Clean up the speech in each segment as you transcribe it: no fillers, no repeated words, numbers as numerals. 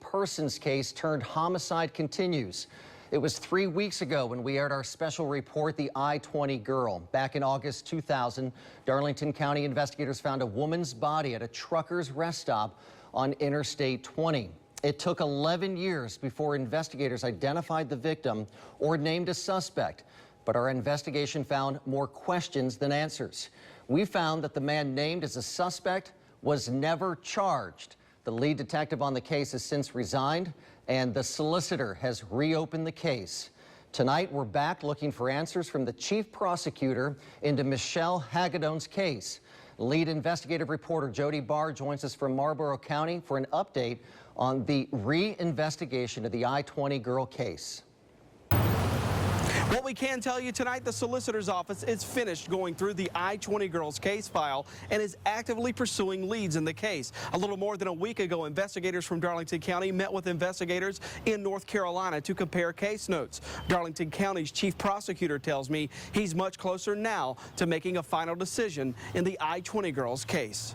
persons case turned homicide continues. It was 3 weeks ago when we aired our special report, the I-20 girl. Back in August 2000, Darlington County investigators found a woman's body at a trucker's rest stop on Interstate 20. It took 11 years before investigators identified the victim or named a suspect. But our investigation found more questions than answers. We found that the man named as a suspect was never charged. The lead detective on the case has since resigned, and the solicitor has reopened the case. Tonight, we're back looking for answers from the chief prosecutor into Michelle Hagedorn's case. Lead investigative reporter Jody Barr joins us from Marlborough County for an update on the re-investigation of the I-20 girl case. What we can tell you tonight, the solicitor's office is finished going through the I-20 girl's case file and is actively pursuing leads in the case. A little more than a week ago, investigators from Darlington County met with investigators in North Carolina to compare case notes. Darlington County's chief prosecutor tells me he's much closer now to making a final decision in the I-20 girl's case.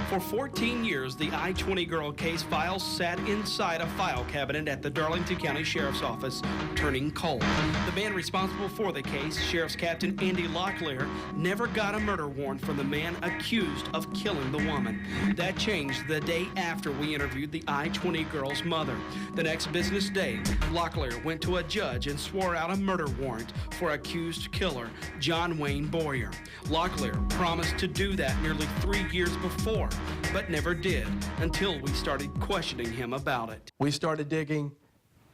For 14 years, the I-20 girl case file sat inside a file cabinet at the Darlington County Sheriff's Office, turning cold. The man responsible for the case, Sheriff's Captain Andy Locklear, never got a murder warrant from the man accused of killing the woman. That changed the day after we interviewed the I-20 girl's mother. The next business day, Locklear went to a judge and swore out a murder warrant for accused killer John Wayne Boyer. Locklear promised to do that nearly 3 years before, but never did until we started questioning him about it. We started digging.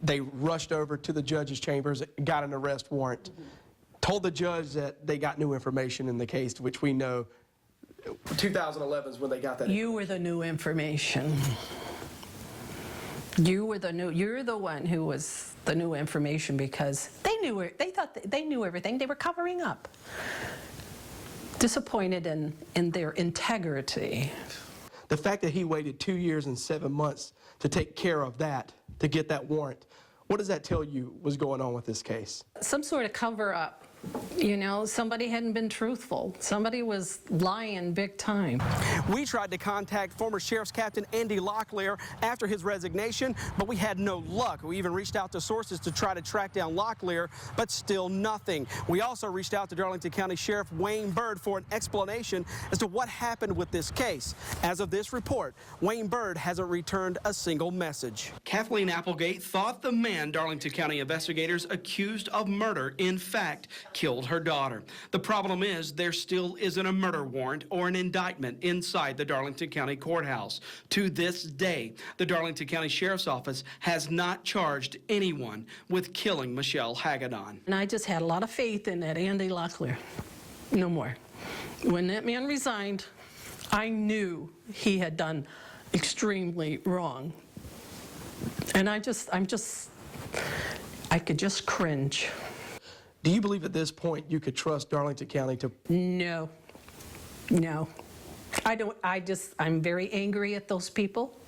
They rushed over to the judge's chambers, got an arrest warrant, told the judge that they got new information in the case, which we know 2011 is when they got that. You were the new information. You're the one who was the new information because they knew it. They thought they knew everything. They were covering up. Disappointed in their integrity. The fact that he waited 2 years and 7 months to take care of that, to get that warrant, what does that tell you was going on with this case? Some sort of cover-up. You know, somebody hadn't been truthful. Somebody was lying big time. We tried to contact former Sheriff's Captain Andy Locklear after his resignation, but we had no luck. We even reached out to sources to try to track down Locklear, but still nothing. We also reached out to Darlington County Sheriff Wayne Bird for an explanation as to what happened with this case. As of this report, Wayne Bird hasn't returned a single message. Kathleen Applegate thought the man Darlington County investigators accused of murder, in fact, killed her daughter. The problem is there still isn't a murder warrant or an indictment inside the Darlington County Courthouse. To this day, the Darlington County Sheriff's Office has not charged anyone with killing Michelle Hagedorn. And I just had a lot of faith in that Andy Locklear. No more. When that man resigned, I knew he had done extremely wrong. And I could just cringe. Do you believe at this point you could trust Darlington County to? No. I don't. I'm very angry at those people.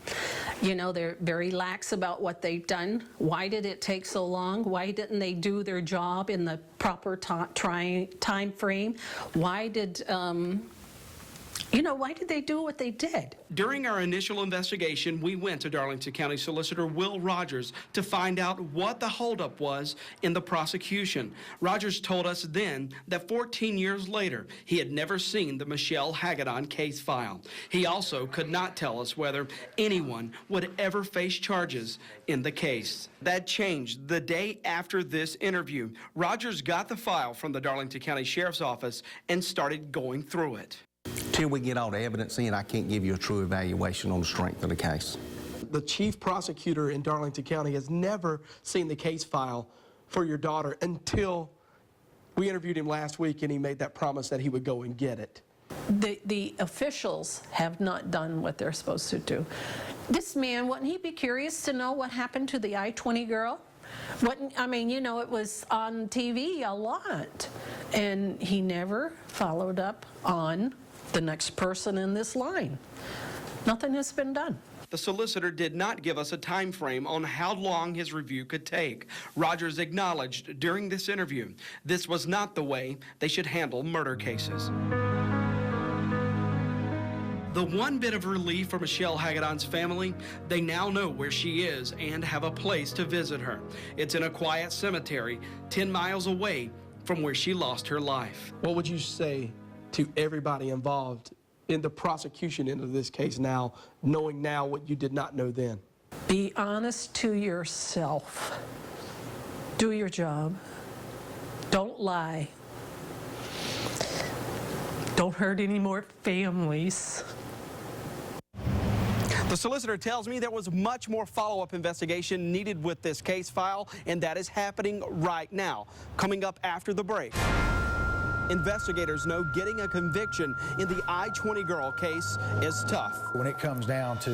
You know, they're very lax about what they've done. Why did it take so long? Why didn't they do their job in the proper time frame? Why did they do what they did? During our initial investigation, we went to Darlington County Solicitor Will Rogers to find out what the holdup was in the prosecution. Rogers told us then that 14 years later, he had never seen the Michelle Hagedorn case file. He also could not tell us whether anyone would ever face charges in the case. That changed the day after this interview. Rogers got the file from the Darlington County Sheriff's Office and started going through it. Till we get all the evidence in, I can't give you a true evaluation on the strength of the case. The chief prosecutor in Darlington County has never seen the case file for your daughter until we interviewed him last week and he made that promise that he would go and get it. The officials have not done what they're supposed to do. This man, wouldn't he be curious to know what happened to the I-20 girl? It was on TV a lot. And he never followed up on the next person in this line. Nothing has been done. The solicitor did not give us a time frame on how long his review could take. Rogers acknowledged during this interview this was not the way they should handle murder cases. The one bit of relief for Michelle Hagedon's family, they now know where she is and have a place to visit her. It's in a quiet cemetery 10 miles away from where she lost her life. What would you say to everybody involved in the prosecution end of this case now, knowing now what you did not know then? Be honest to yourself. Do your job. Don't lie. Don't hurt any more families. The solicitor tells me there was much more follow-up investigation needed with this case file, and that is happening right now. Coming up after the break. Investigators know getting a conviction in the I-20 girl case is tough. When it comes down to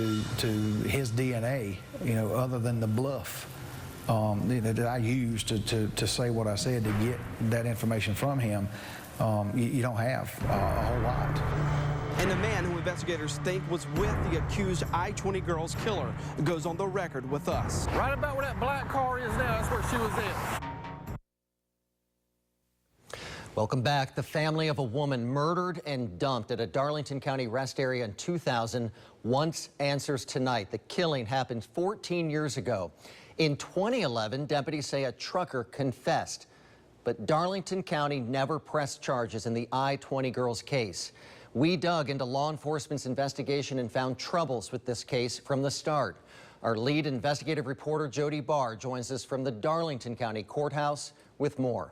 his DNA, you know, other than the bluff that I used to say what I said to get that information from him, you don't have a whole lot. And the man who investigators think was with the accused I-20 girl's killer goes on the record with us. Right about where that black car is now, that's where she was at. Welcome back. The family of a woman murdered and dumped at a Darlington County rest area in 2000 wants answers tonight. The killing happened 14 years ago. In 2011, deputies say a trucker confessed, but Darlington County never pressed charges in the I-20 girls case. We dug into law enforcement's investigation and found troubles with this case from the start. Our lead investigative reporter, Jody Barr, joins us from the Darlington County Courthouse with more.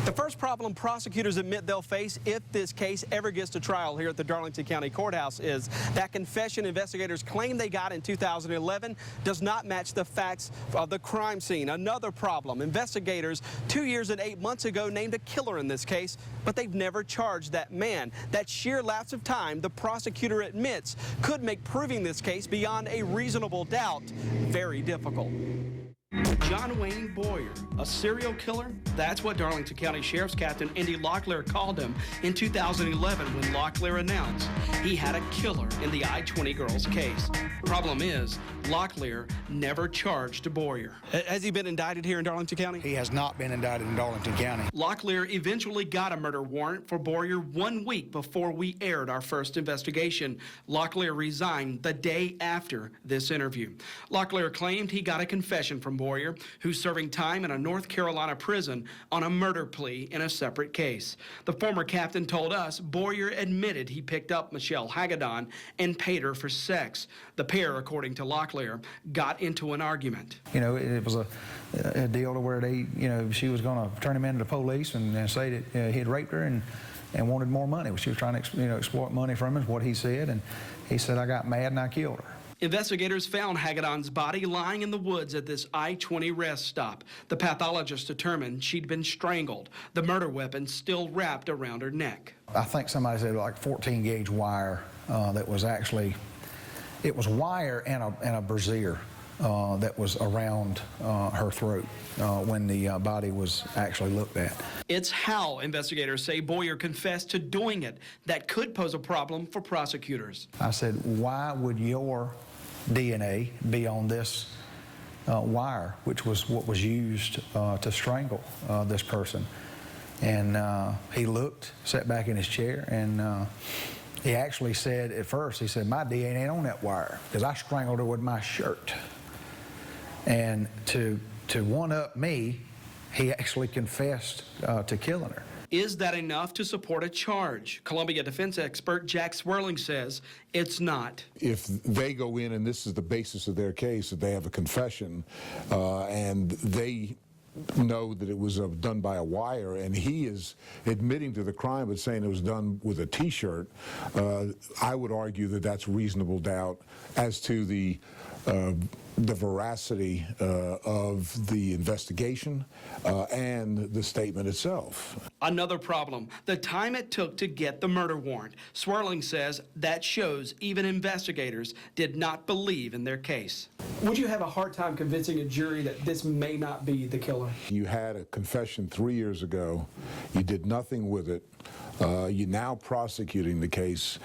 The first problem prosecutors admit they'll face if this case ever gets to trial here at the Darlington County Courthouse is that confession investigators claim they got in 2011 does not match the facts of the crime scene. Another problem, investigators 2 years and 8 months ago named a killer in this case, but they've never charged that man. That sheer lapse of time, the prosecutor admits, could make proving this case beyond a reasonable doubt very difficult. John Wayne Boyer, a serial killer? That's what Darlington County Sheriff's Captain Andy Locklear called him in 2011 when Locklear announced he had a killer in the I-20 girls case. Problem is, Locklear never charged Boyer. Has he been indicted here in Darlington County? He has not been indicted in Darlington County. Locklear eventually got a murder warrant for Boyer 1 week before we aired our first investigation. Locklear resigned the day after this interview. Locklear claimed he got a confession from Boyer, who's serving time in a North Carolina prison on a murder plea in a separate case. The former captain told us Boyer admitted he picked up Michelle Hagedon and paid her for sex. The pair, according to Locklear, got into an argument. You know, it was a deal to where they, you know, she was going to turn him into the police and say that he had raped her and wanted more money. She was trying to, exploit money from him, is what he said, and he said, I got mad and I killed her. Investigators found Hagedon's body lying in the woods at this I-20 rest stop. The pathologist determined she'd been strangled, the murder weapon still wrapped around her neck. I think somebody said like 14-gauge wire that was actually, it was wire and a brassiere that was around her throat when the body was actually looked at. It's how investigators say Boyer confessed to doing it that could pose a problem for prosecutors. I said, why would your DNA be on this wire, which was what was used to strangle this person? And he looked, sat back in his chair, and he actually said at first, he said, my DNA ain't on that wire because I strangled her with my shirt. And to one-up me, he actually confessed to killing her. Is that enough to support a charge? Columbia defense expert Jack Swerling says it's not. If they go in and this is the basis of their case, that they have a confession and they know that it was done by a wire and he is admitting to the crime but saying it was done with a T-shirt, I would argue that that's reasonable doubt as to the veracity of the investigation and the statement itself. Another problem, the time it took to get the murder warrant. Swerling says that shows even investigators did not believe in their case. Would you have a hard time convincing a jury that this may not be the killer? You had a confession 3 years ago. You did nothing with it. You're now prosecuting the case.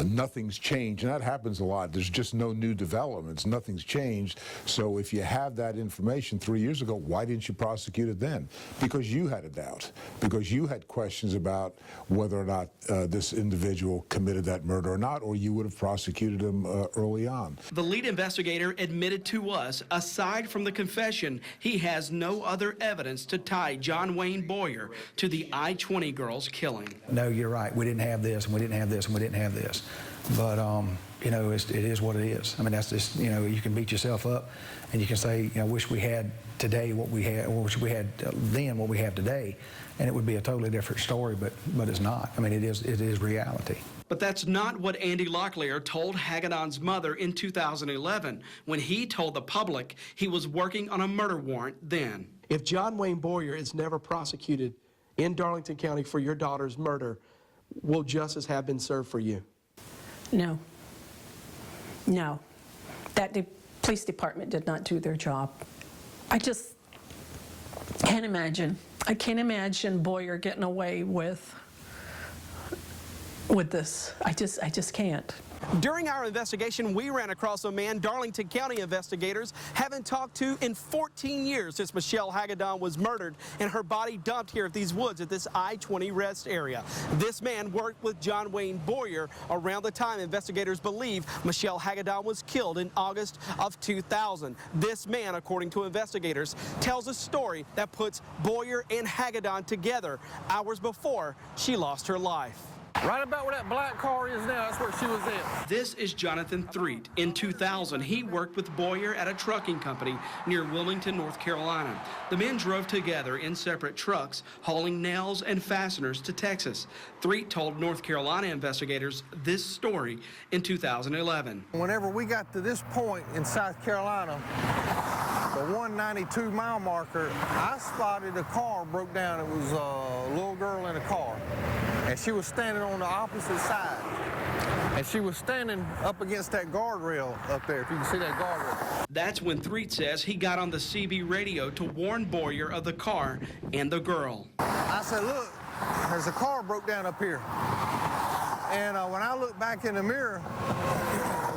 Nothing's changed, and that happens a lot. There's just no new developments. Nothing's changed. So if you have that information 3 years ago, why didn't you prosecute it then? Because you had a doubt. Because you had questions about whether or not this individual committed that murder or not, or you would have prosecuted him early on. The lead investigator admitted to us, aside from the confession, he has no other evidence to tie John Wayne Boyer to the I-20 girls' killing. No, you're right. We didn't have this, and we didn't have this, and we didn't have this. But, you know, it is what it is. I mean, that's just, you know, you can beat yourself up, and you can say, you know, wish we had today what we had, or wish we had then what we have today, and it would be a totally different story, but it's not. I mean, it is reality. But that's not what Andy Locklear told Hagedorn's mother in 2011 when he told the public he was working on a murder warrant then. If John Wayne Boyer is never prosecuted in Darlington County for your daughter's murder, will justice have been served for you? No. No. That police department did not do their job. I just can't imagine. I can't imagine Boyer getting away with this. I just can't. During our investigation, we ran across a man Darlington County investigators haven't talked to in 14 years since Michelle Hagedorn was murdered and her body dumped here at these woods at this I-20 rest area. This man worked with John Wayne Boyer around the time investigators believe Michelle Hagedorn was killed in August of 2000. This man, according to investigators, tells a story that puts Boyer and Hagedorn together hours before she lost her life. Right about where that black car is now, that's where she was at. This is Jonathan Threet. In 2000, he worked with Boyer at a trucking company near Wilmington, North Carolina. The men drove together in separate trucks, hauling nails and fasteners to Texas. Threet told North Carolina investigators this story in 2011. Whenever we got to this point in South Carolina, the 192 mile marker, I spotted a car broke down. It was a little girl in a car, and she was standing on the opposite side. And she was standing up against that guardrail up there, if you can see that guardrail. That's when Threet says he got on the CB radio to warn Boyer of the car and the girl. I said, look, there's a car broke down up here. And when I looked back in the mirror,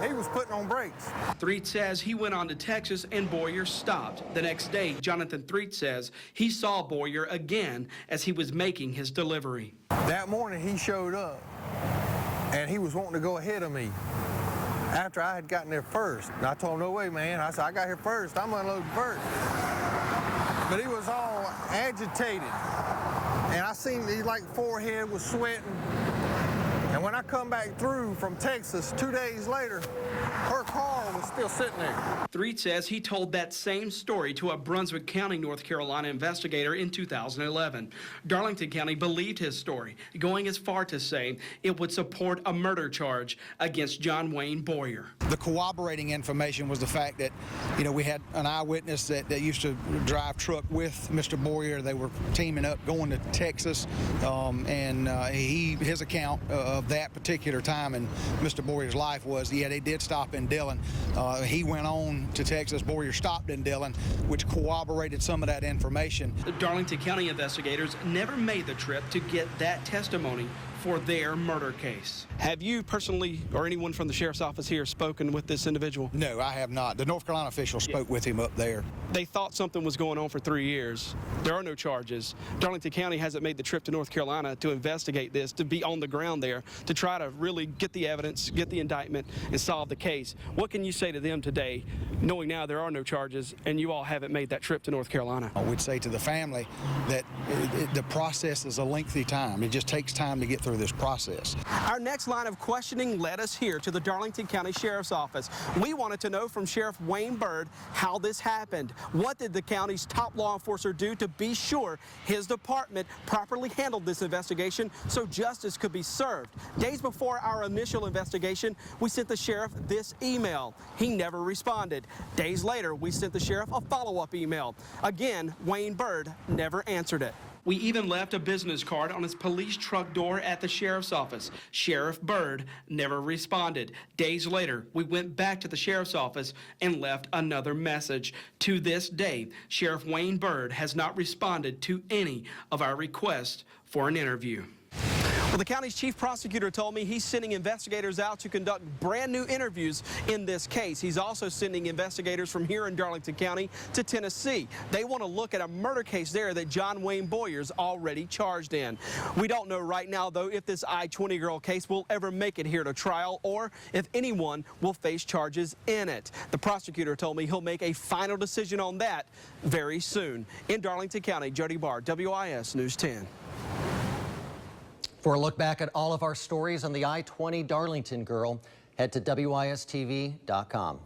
he was putting on brakes. Threet says he went on to Texas and Boyer stopped. The next day, Jonathan Threet says he saw Boyer again as he was making his delivery. That morning he showed up, and he was wanting to go ahead of me after I had gotten there first. And I told him, no way, man. I said, I got here first. I'm unloading first. But he was all agitated, and I seen his forehead was sweating. And when I come back through from Texas 2 days later, her car was still sitting there. Threet says he told that same story to a Brunswick County, North Carolina investigator in 2011. Darlington County believed his story, going as far to say it would support a murder charge against John Wayne Boyer. The corroborating information was the fact that, you know, we had an eyewitness that used to drive truck with Mr. Boyer. They were teaming up going to Texas, and his account of that particular time in Mr. Boyer's life was, yeah, they did stop in Dillon. He went on to Texas. Boyer stopped in Dillon, which corroborated some of that information. The Darlington County investigators never made the trip to get that testimony for their murder case. Have you personally, or anyone from the sheriff's office here, spoken with this individual? No, I have not. The North Carolina official spoke with him up there. They thought something was going on for 3 years. There are no charges. Darlington County hasn't made the trip to North Carolina to investigate this, to be on the ground there, to try to really get the evidence, get the indictment, and solve the case. What can you say to them today, knowing now there are no charges and you all haven't made that trip to North Carolina? I would say to the family that the process is a lengthy time. It just takes time to get through this process. Our next line of questioning led us here to the Darlington County Sheriff's Office. We wanted to know from Sheriff Wayne Bird how this happened. What did the county's top law enforcer do to be sure his department properly handled this investigation so justice could be served? Days before our initial investigation, we sent the sheriff this email. He never responded. Days later, we sent the sheriff a follow-up email. Again, Wayne Bird never answered it. We even left a business card on his police truck door at the sheriff's office. Sheriff Bird never responded. Days later, we went back to the sheriff's office and left another message. To this day, Sheriff Wayne Bird has not responded to any of our requests for an interview. Well, the county's chief prosecutor told me he's sending investigators out to conduct brand new interviews in this case. He's also sending investigators from here in Darlington County to Tennessee. They want to look at a murder case there that John Wayne Boyer's already charged in. We don't know right now, though, if this I-20 girl case will ever make it here to trial or if anyone will face charges in it. The prosecutor told me he'll make a final decision on that very soon. In Darlington County, Jody Barr, WIS News 10. For a look back at all of our stories on the I-20 Darlington girl, head to WISTV.com.